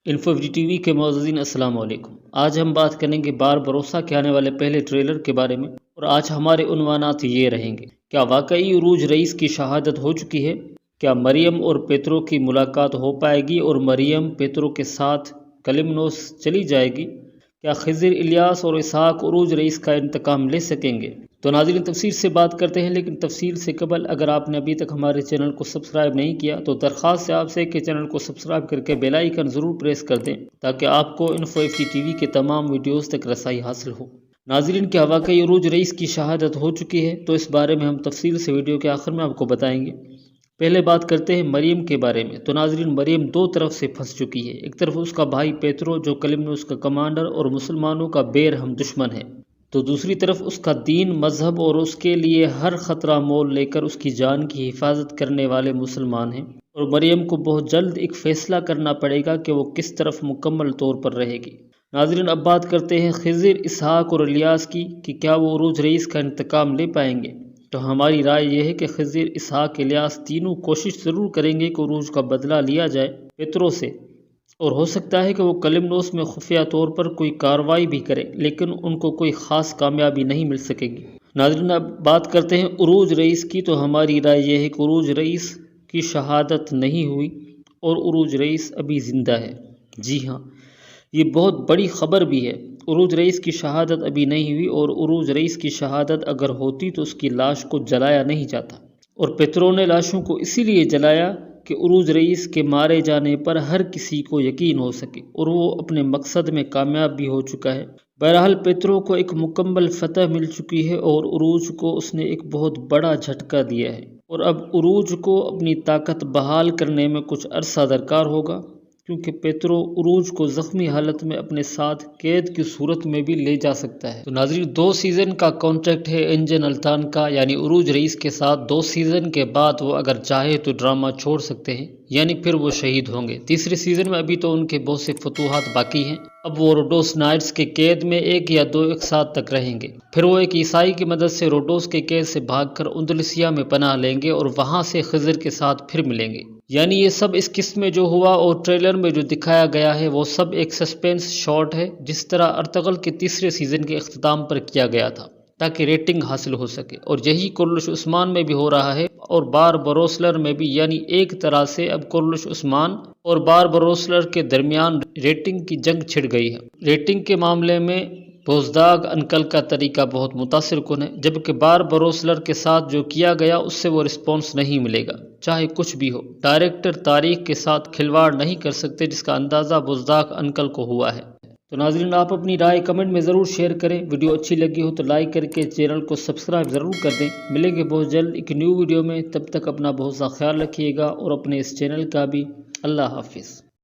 Info T V کے معززین السلام علیکم۔ آج ہم بات کریں گے بار بروسہ کے آنے والے پہلے ٹریلر کے بارے میں، اور آج ہمارے عنوانات یہ رہیں گے: کیا واقعی عروج رئیس کی شہادت ہو چکی ہے؟ کیا مریم اور پیترو کی ملاقات ہو پائے گی اور مریم پیترو کے ساتھ کلمنوس چلی جائے گی؟ کیا خضر، الیاس اور اسحاق عروج رئیس کا انتقام لے سکیں گے؟ تو ناظرین، تفصیل سے بات کرتے ہیں، لیکن تفصیل سے قبل اگر آپ نے ابھی تک ہمارے چینل کو سبسکرائب نہیں کیا تو درخواست ہے آپ سے کہ چینل کو سبسکرائب کر کے بیل آئیکن ضرور پریس کر دیں تاکہ آپ کو انفو ٹی وی کے تمام ویڈیوز تک رسائی حاصل ہو۔ ناظرین، کیا واقعی عروج رئیس کی شہادت ہو چکی ہے؟ تو اس بارے میں ہم تفصیل سے ویڈیو کے آخر میں آپ کو بتائیں گے۔ پہلے بات کرتے ہیں مریم کے بارے میں۔ تو ناظرین، مریم دو طرف سے پھنس چکی ہے۔ ایک طرف اس کا بھائی پیترو جو کلمنوس کا کمانڈر اور مسلمانوں کا بے رحم دشمن ہے، تو دوسری طرف اس کا دین، مذہب اور اس کے لیے ہر خطرہ مول لے کر اس کی جان کی حفاظت کرنے والے مسلمان ہیں، اور مریم کو بہت جلد ایک فیصلہ کرنا پڑے گا کہ وہ کس طرف مکمل طور پر رہے گی۔ ناظرین، اب بات کرتے ہیں خضر، اسحاق اور الیاس کی کہ کیا وہ عروج رئیس کا انتقام لے پائیں گے؟ تو ہماری رائے یہ ہے کہ خضر، اسحاق، الیاس تینوں کوشش ضرور کریں گے کہ عروج کا بدلہ لیا جائے پیترو سے، اور ہو سکتا ہے کہ وہ کلمنوس میں خفیہ طور پر کوئی کارروائی بھی کرے، لیکن ان کو کوئی خاص کامیابی نہیں مل سکے گی۔ ناظرین، اب بات کرتے ہیں عروج رئیس کی۔ تو ہماری رائے یہ ہے کہ عروج رئیس کی شہادت نہیں ہوئی اور عروج رئیس ابھی زندہ ہے۔ جی ہاں، یہ بہت بڑی خبر بھی ہے۔ عروج رئیس کی شہادت ابھی نہیں ہوئی، اور عروج رئیس کی شہادت اگر ہوتی تو اس کی لاش کو جلایا نہیں جاتا، اور پیترو نے لاشوں کو اسی لیے جلایا کہ عروج رئیس کے مارے جانے پر ہر کسی کو یقین ہو سکے، اور وہ اپنے مقصد میں کامیاب بھی ہو چکا ہے۔ بہرحال پیترو کو ایک مکمل فتح مل چکی ہے، اور عروج کو اس نے ایک بہت بڑا جھٹکا دیا ہے، اور اب عروج کو اپنی طاقت بحال کرنے میں کچھ عرصہ درکار ہوگا، کیونکہ پیترو عروج کو زخمی حالت میں اپنے ساتھ قید کی صورت میں بھی لے جا سکتا ہے۔ تو ناظرین، 2 سیزن کا کانٹریکٹ ہے انجن التان کا، یعنی عروج رئیس کے ساتھ 2 سیزن کے بعد وہ اگر چاہے تو ڈرامہ چھوڑ سکتے ہیں، یعنی پھر وہ شہید ہوں گے۔ تیسرے سیزن میں ابھی تو ان کے بہت سے فتوحات باقی ہیں۔ اب وہ روڈوس نائٹس کے قید میں 1 یا 2 ایک ساتھ تک رہیں گے، پھر وہ ایک عیسائی کی مدد سے روڈوس کے قید سے بھاگ کر اندلسیہ میں پناہ لیں گے، اور وہاں سے خضر کے ساتھ پھر ملیں گے۔ یعنی یہ سب اس قسط میں جو ہوا اور ٹریلر میں جو دکھایا گیا ہے وہ سب ایک سسپینس شاٹ ہے، جس طرح ارطغرل کے تیسرے سیزن کے اختتام پر کیا گیا تھا تاکہ ریٹنگ حاصل ہو سکے، اور یہی کورلش عثمان میں بھی ہو رہا ہے، اور بار بروسلر میں بھی۔ یعنی ایک طرح سے اب کورلش عثمان اور بار بروسلر کے درمیان ریٹنگ کی جنگ چھڑ گئی ہے۔ ریٹنگ کے معاملے میں بوزداگ انکل کا طریقہ بہت متاثر کن ہے، جبکہ بار بروسلر کے ساتھ جو کیا گیا اس سے وہ رسپانس نہیں ملے گا، چاہے کچھ بھی ہو۔ ڈائریکٹر تاریخ کے ساتھ کھلواڑ نہیں کر سکتے، جس کا اندازہ بوزداگ انکل کو ہوا ہے۔ تو ناظرین، آپ اپنی رائے کمنٹ میں ضرور شیئر کریں۔ ویڈیو اچھی لگی ہو تو لائک کر کے چینل کو سبسکرائب ضرور کر دیں۔ ملیں گے بہت جلد ایک نیو ویڈیو میں، تب تک اپنا بہت سا خیال رکھیے گا، اور اپنے اس چینل کا بھی۔ اللہ حافظ۔